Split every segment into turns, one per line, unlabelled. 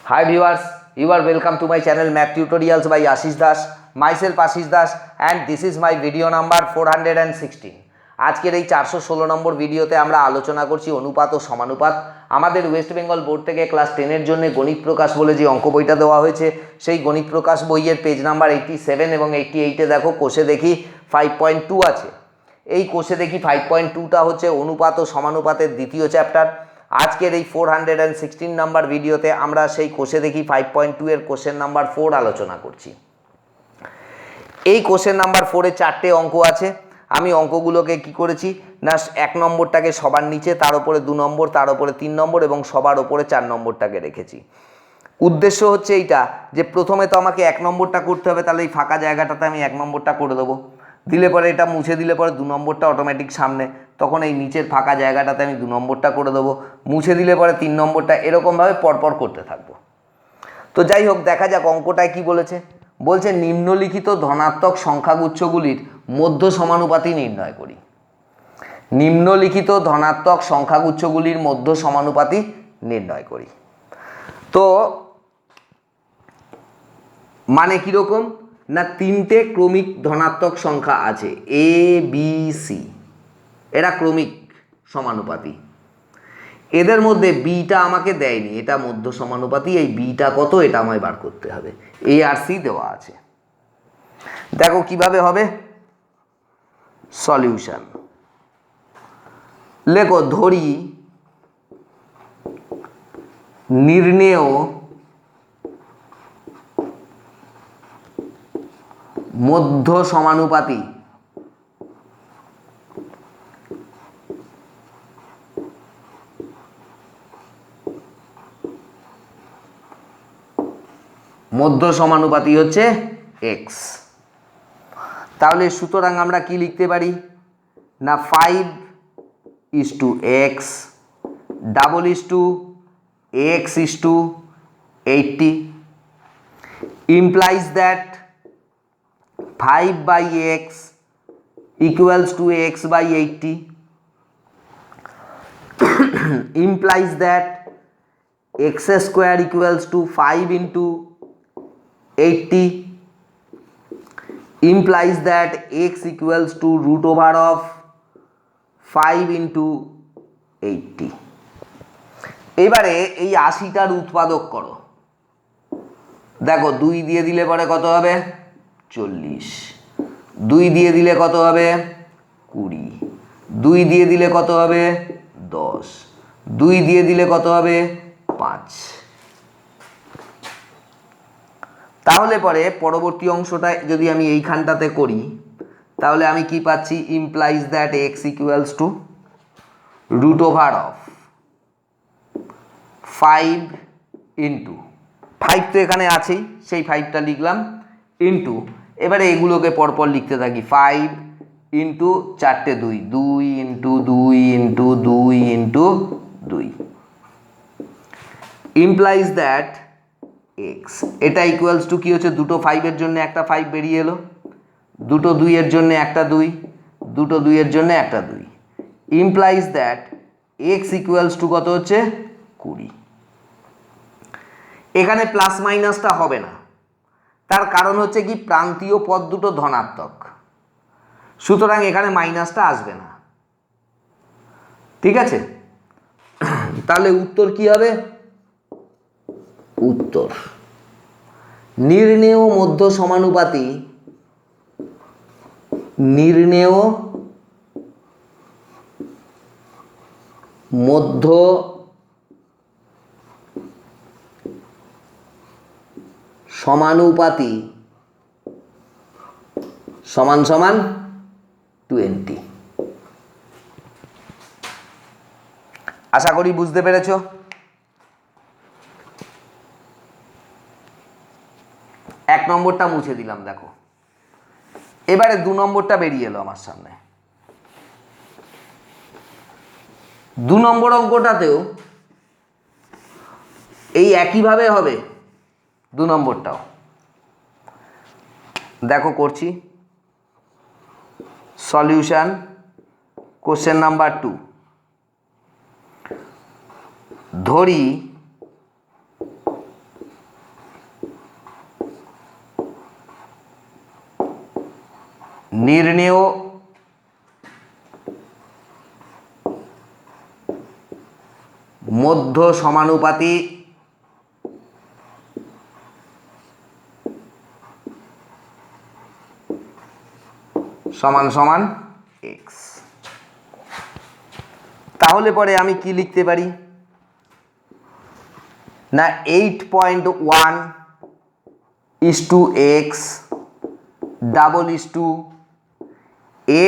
Hi viewers, you are welcome to my channel Math Tutorials by Ashish Das. Myself Ashish Das and this is my video number 416. আজকের এই 416 নম্বর ভিডিওতে আমরা আলোচনা করছি অনুপাত ও সমানুপাত। আমাদের ওয়েস্ট বেঙ্গল বোর্ড থেকে ক্লাস 10 এর জন্য গণিত প্রকাশ বলে যে অঙ্ক বইটা দেওয়া হয়েছে সেই গণিত প্রকাশ বইয়ের পেজ নাম্বার 87 এবং 88 এ দেখো কোষে দেখি 5.2 আছে। এই কোষে দেখি 5.2টা হচ্ছে অনুপাত ও সমানুপাতের দ্বিতীয় চ্যাপ্টার। আজকের এই 416 নাম্বার ভিডিওতে আমরা সেই কোষে দেখি 5.2 এর কোশ্চেন নাম্বার 4 আলোচনা করছি। এই কোশ্চেন নাম্বার 4 এ 4টে অঙ্ক আছে। আমি অঙ্কগুলোকে কি করেছি না 1 নম্বরটাকে সবার নিচে, তার উপরে 2 নম্বর, তার উপরে 3 নম্বর এবং সবার উপরে 4 নম্বরটাকে রেখেছি। উদ্দেশ্য হচ্ছে এইটা যে প্রথমে তো আমাকে 1 নম্বরটা করতে হবে, তাহলে এই ফাঁকা জায়গাটাতে আমি 1 নম্বরটা করে দেবো। দিলে পরে এটা মুছে দিলে পরে 2 নম্বরটা অটোমেটিক সামনে, তখন এই নিচের ফাঁকা জায়গাটাতে আমি 2 নম্বরটা করে দেবো। মুছে দিলে পরে 3 নম্বরটা, এরকমভাবে পরপর করতে থাকবো। তো যাই হোক, দেখা যাক অঙ্কটায় কি বলেছে। বলছে নিম্নলিখিত ধনাত্মক সংখ্যাগুচ্ছগুলির মধ্য সমানুপাতি নির্ণয় করি। নিম্নলিখিত ধনাত্মক সংখ্যাগুচ্ছগুলির মধ্য সমানুপাতি নির্ণয় করি। তো মানে কীরকম না 3টে ক্রমিক ধনাত্মক সংখ্যা আছে এ বি সি, এরা ক্রমিক সমানুপাতি। এদের মধ্যে বিটা আমাকে দেয়নি, এটা মধ্য সমানুপাতি। এই বিটা কত এটা আমায় বার করতে হবে। এ আর সি দেওয়া আছে। দেখো কিভাবে হবে সলিউশন। লেখো ধরি নির্ণেয় মধ্য সমানুপাতি মধ্য সমানুপাতি হচ্ছে এক্স। তাহলে সুতরাং আমরা কি লিখতে পারি না 5:x x:80 implies that 5/x equals to x/80 implies that x square equals to 5 into 80 implies that x equals to root over of 5 into 80। এবারে এই 80টার উৎপাদক করো। দেখো 2 দিয়ে দিলে পরে কত হবে 40, 2 দিয়ে দিলে কত হবে 20, 2 দিয়ে দিলে কত হবে 10, 2 দিয়ে দিলে কত হবে 5। তাহলে পরে পরবর্তী অংশটা যদি আমি এইখানটাতে করি তাহলে আমি কি পাচ্ছি implies that x equals to root over of 5 into 5 তো এখানে আছেই, সেই 5টা লিখলাম ইন্টু, এবারে এগুলোকে পরপর লিখতে থাকি 5 ইন্টু 4টে 2, 2 into 2 into 2 into 2 implies that x, এটা ইকুয়ালস টু কি হচ্ছে দুটো 5 এর জন্য একটা 5 বেরিয়ে এলো, দুটো 2 এর জন্য একটা 2, দুটো 2 এর জন্য একটা 2 implies that x equals to কত হচ্ছে 20। এখানে প্লাস মাইনাসটা হবে না, তার কারণ হচ্ছে কি প্রান্তীয় পদ দুটো ধনাত্মক, সুতরাং এখানে মাইনাসটা আসবে না। ঠিক আছে, তাহলে উত্তর কি হবে? উত্তর নির্ণেয় মধ্য সমানুপাতি, নির্ণেয় মধ্য সমানুপাতি সমান সমান 20। আশা করি বুঝতে পেরেছো। এক নম্বরটা মুছে দিলাম। দেখো এবারে 2 নম্বরটা বেরিয়ে এলো আমার সামনে। 2 নম্বর অঙ্কটাতেও এই একইভাবে হবে। 2 নম্বরটাও দেখো করছি। Solution question number 2। ধরি নির্ণেয় মধ্য সমানুপাতি সমান সমান এক্স। তাহলে পরে আমি কি লিখতে পারি না 8.1 is to x double is to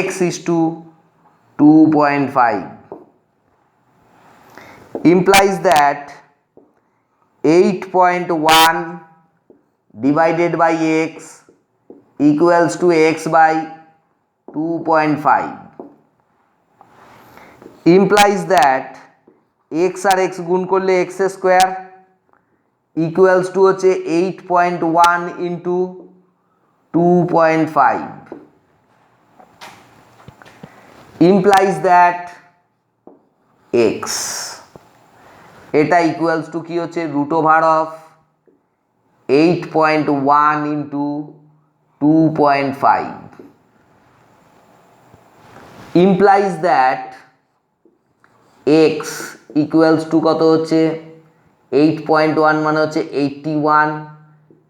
x is to 2.5 implies that 8.1 divided by x equals to x by 2.5 implies that x R x গুণ করলে x স্কোয়ার ইকুয়ালস টু হচ্ছে 8.1 ইন্টু 2.5 implies that x এটা equals to কি হচ্ছে root over of 8.1 into 2.5 implies that x equals to কত হচ্ছে 8.1 মানে হচ্ছে 81,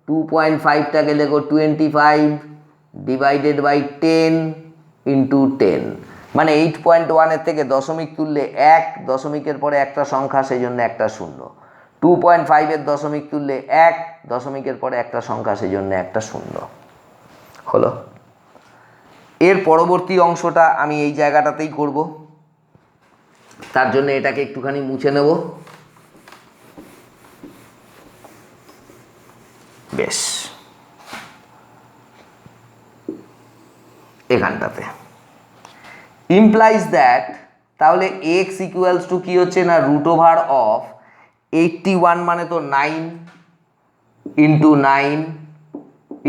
2.5টাকে লেখো 25 ডিভাইডেড বাই 10 ইন্টু 10 মানে 8.1 এর থেকে দশমিক তুললে 1, দশমিকের পরে একটা সংখ্যা সেই জন্য একটা শূন্য। 2.5 এর দশমিক তুললে 1, দশমিকের পরে একটা সংখ্যা সেই জন্য একটা শূন্য হলো। এর পরবর্তী অংশটা আমি এই জায়গাটাতেই করব, তার জন্য এটাকে একটুখানি মুছে নেব। বেশ, এখানটাতে ইমপ্লাইজ দ্যাট তাহলে এক্স ইকুয়ালস টু কি হচ্ছে না রুট ওভার অফ 81 মানে তো 9 ইন্টু 9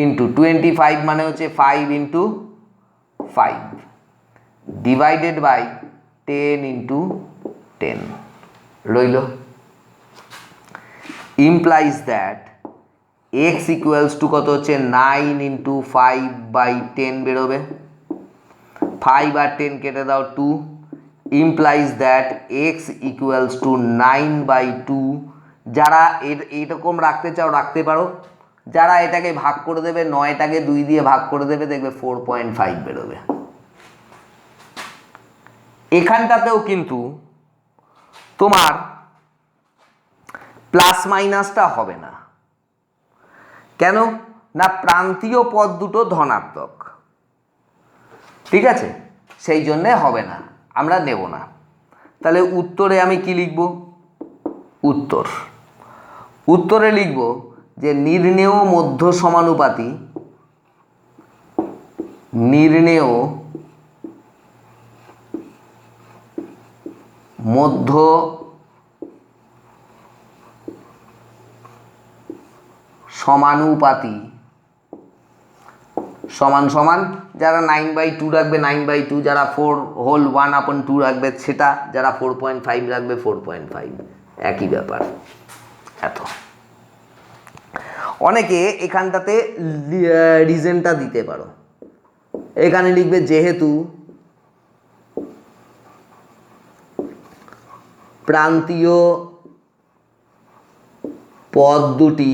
ইন্টু 25 মানে হচ্ছে 5 ইন্টু 5 ডিভাইডেড বাই 10 ইন্টু 10 রইল। Implies that x equals to কত হচ্ছে 9 ইন্টু 5 বাই 10 বেরোবে, 5 আর 10 কেটে দাও 2, implies that x equals two 9/2। যারা এরকম রাখতে চাও রাখতে পারো, যারা এটাকে ভাগ করে দেবে 9টাকে 2 দিয়ে ভাগ করে দেবে দেখবে 4.5 বেরোবে। এখানটাতেও কিন্তু তোমার প্লাস মাইনাসটা হবে না, কেন না প্রান্তীয় পদ দুটো ধনাত্মক, ঠিক আছে, সেই জন্যে হবে না, আমরা নেব না। তাহলে উত্তরে আমি কি লিখব, উত্তরে লিখব যে নির্ণেয় মধ্য সমানুপাতি, নির্ণেয় মধ্য সমানুপাতি সমান সমান, যারা 9/2 রাখবে 9/2, যারা 4/1/2 রাখবে সেটা, যারা 4.5 রাখবে 4.5, একই ব্যাপার। এত অনেকে এখানটাতে রিজনটা দিতে পারো, এখানে লিখবে যেহেতু প্রান্তীয় পদ দুটি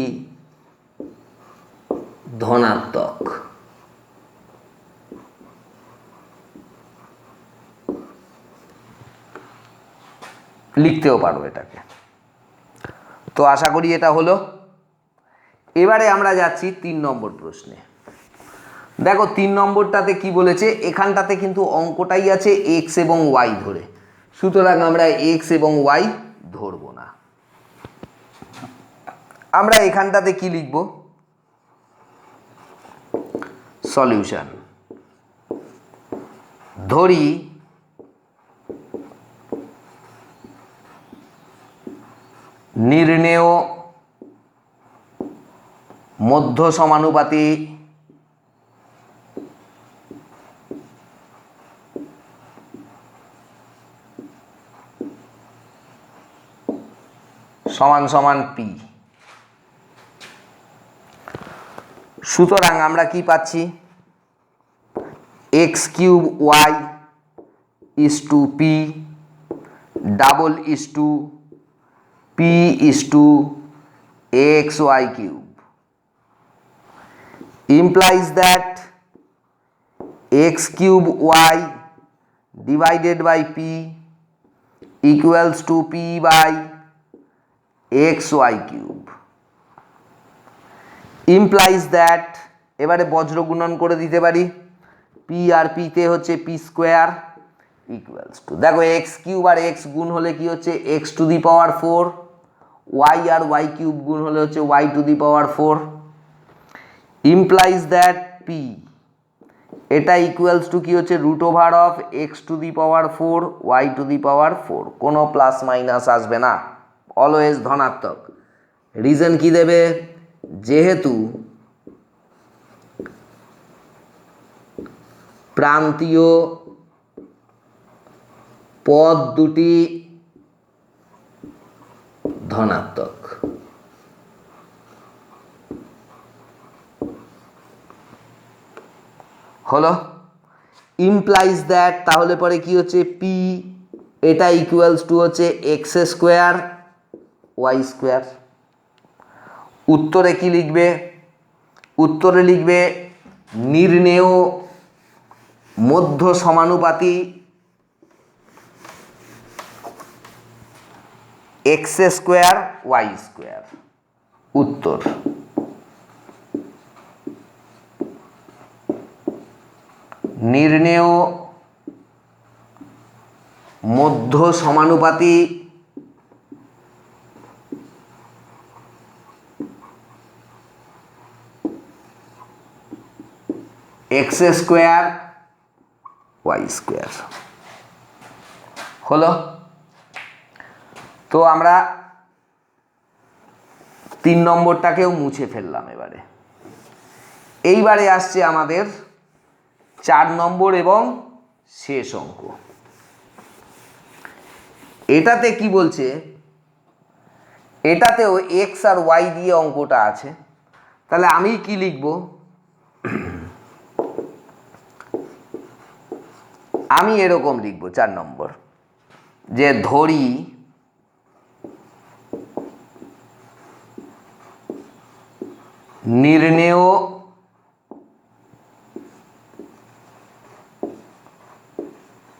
ধনাত্মক, লিখতেও পারো এটাকে। তো আশা করি এটা হলো। এবারে আমরা যাচ্ছি 3 নম্বর প্রশ্নে। দেখো 3 নম্বরটাতে কি বলেছে, এখানটাতে কিন্তু অঙ্কটাই আছে এক্স এবং ওয়াই ধরে, সুতরাং আমরা এক্স এবং ওয়াই ধরবো না। আমরা এখানটাতে কি লিখব, সলিউশন। ধরি নির্ণেয় মধ্য সমানুপাতি সমান সমান পি। সুতরাং আমরা কি পাচ্ছি, x cube y is to p double is to p is to xy cube implies that x cube y divided by p equals to p by xy cube implies that এবারে বজ্র গুণন করে দিতে পারি p আর p তে হচ্ছে p square equals to দেখো x cube আর x গুণ হলে কি হচ্ছে x to the power 4 y আর y কিউব গুণ হলে হচ্ছে y to the power 4 implies that p এটা ইকুয়ালস টু কি হচ্ছে root over of x to the power 4 y to the power 4 কোনো প্লাস মাইনাস আসবে না অলওয়েজ ধনাত্মক রিজন কি দেবে যেহেতু প্রান্তীয় পদ দুটি ধনাত্মক হলো ইমপ্লাইজ দ্যাট তাহলে পরে কি হচ্ছে p এটা ইকুয়ালস টু হচ্ছে x স্কয়ার y স্কয়ার উত্তরে কি লিখবে উত্তরে লিখবে নির্ণেয় মধ্য সমানুপাতী x স্কয়ার y স্কয়ার উত্তর নির্ণেয় মধ্য সমানুপাতী x স্কয়ার y স্কয়ার হলো তো আমরা 3 নম্বরটাকেও মুছে ফেললাম এইবারে আসছে আমাদের 4 নম্বর এবং শেষ অঙ্ক এটাতে কি বলছে এটাতেও x আর y দিয়ে অঙ্কটা আছে তাহলে আমি কি লিখব আমি এরকম লিখব 4 নম্বর যে ধরি নির্ণেয়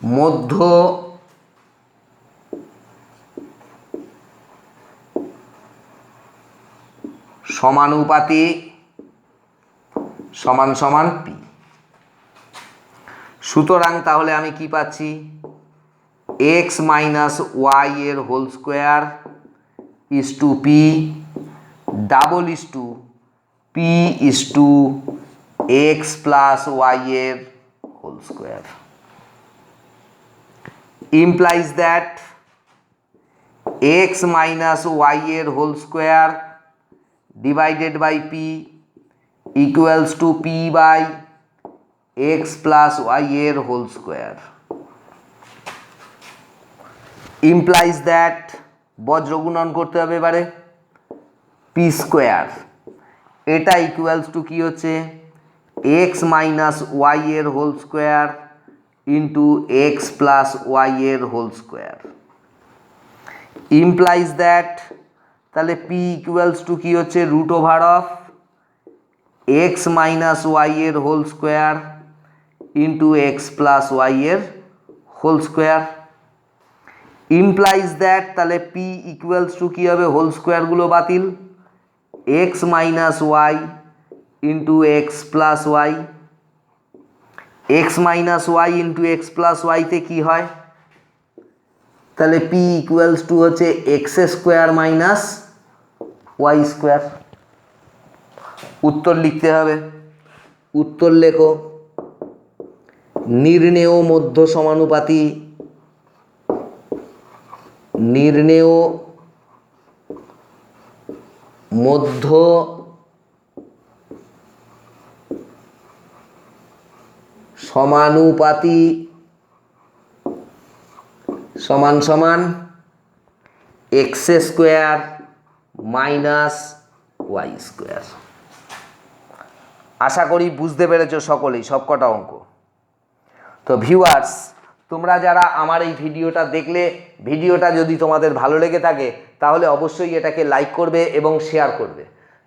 মধ্য সমানুপাতি সমান সমান p সুতরাং তাহলে আমি কি পাচ্ছি x মাইনাস y এর whole square is to p double is to p is to x plus y এর whole square implies that x minus y এর হোল স্কয়ার divided by p equals to p by x plus y এর whole square implies that বজ্র গুণন করতে হবে এবারে p স্কয়ার এটা ইকুয়ালস টু কি হচ্ছে x মাইনাস y এর whole square into x plus y এর হোল স্কয়ার ইমপ্লাইজ দ্যাট তাহলে p ইকুয়ালস টু কি হচ্ছে root over of x minus y এর whole square into x plus y এর হোল স্কয়ার ইমপ্লাইজ দ্যাট তাহলে p equals to কি হবে whole স্কয়ারগুলো বাতিল x minus y into x plus y x minus y into x plus y তে কি হয় তাহলে p ইকুয়ালস টু হচ্ছে x square minus y square উত্তর লিখতে হবে উত্তর লেখো নির্ণেয় মধ্য সমানুপাতি নির্ণেয় মধ্য সমানুপাতি সমান সমান x square minus y square. আশা করি বুঝতে পেরেছো সকলেই সবকটা অঙ্ক। তো ভিউয়ার্স, তোমরা যারা আমার এই ভিডিওটা দেখলে, ভিডিওটা যদি তোমাদের ভালো লেগে থাকে তাহলে অবশ্যই এটাকে লাইক করবে এবং শেয়ার করবে।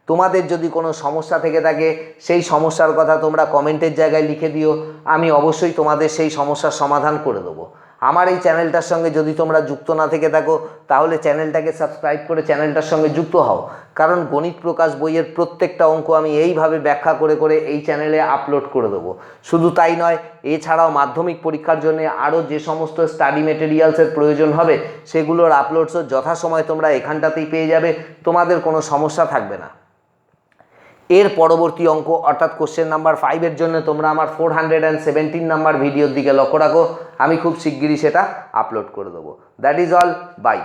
তোমাদের যদি কোনো সমস্যা থেকে থাকে সেই সমস্যার কথা তোমরা কমেন্টের জায়গায় লিখে দিও, আমি অবশ্যই তোমাদের সেই সমস্যার সমাধান করে দেবো। আমার এই চ্যানেলটার সঙ্গে যদি তোমরা যুক্ত না থেকে থাকো তাহলে চ্যানেলটাকে সাবস্ক্রাইব করে চ্যানেলটার সঙ্গে যুক্ত হও, কারণ গণিত প্রকাশ বইয়ের প্রত্যেকটা অঙ্ক আমি এইভাবে ব্যাখ্যা করে করে এই চ্যানেলে আপলোড করে দেবো। শুধু তাই নয়, এছাড়াও মাধ্যমিক পরীক্ষার জন্য আরও যে সমস্ত স্টাডি মেটেরিয়ালসের প্রয়োজন হবে সেগুলোর আপলোডসও যথাসময়ে তোমরা এখানটাতেই পেয়ে যাবে, তোমাদের কোনো সমস্যা থাকবে না। এর পরবর্তী অঙ্ক অর্থাৎ কোশ্চেন নাম্বার 5-এর জন্য তোমরা আমার 417 নাম্বার ভিডিওর দিকে লক্ষ্য রাখো, আমি খুব শিগগিরই সেটা আপলোড করে দেবো। That is all, by.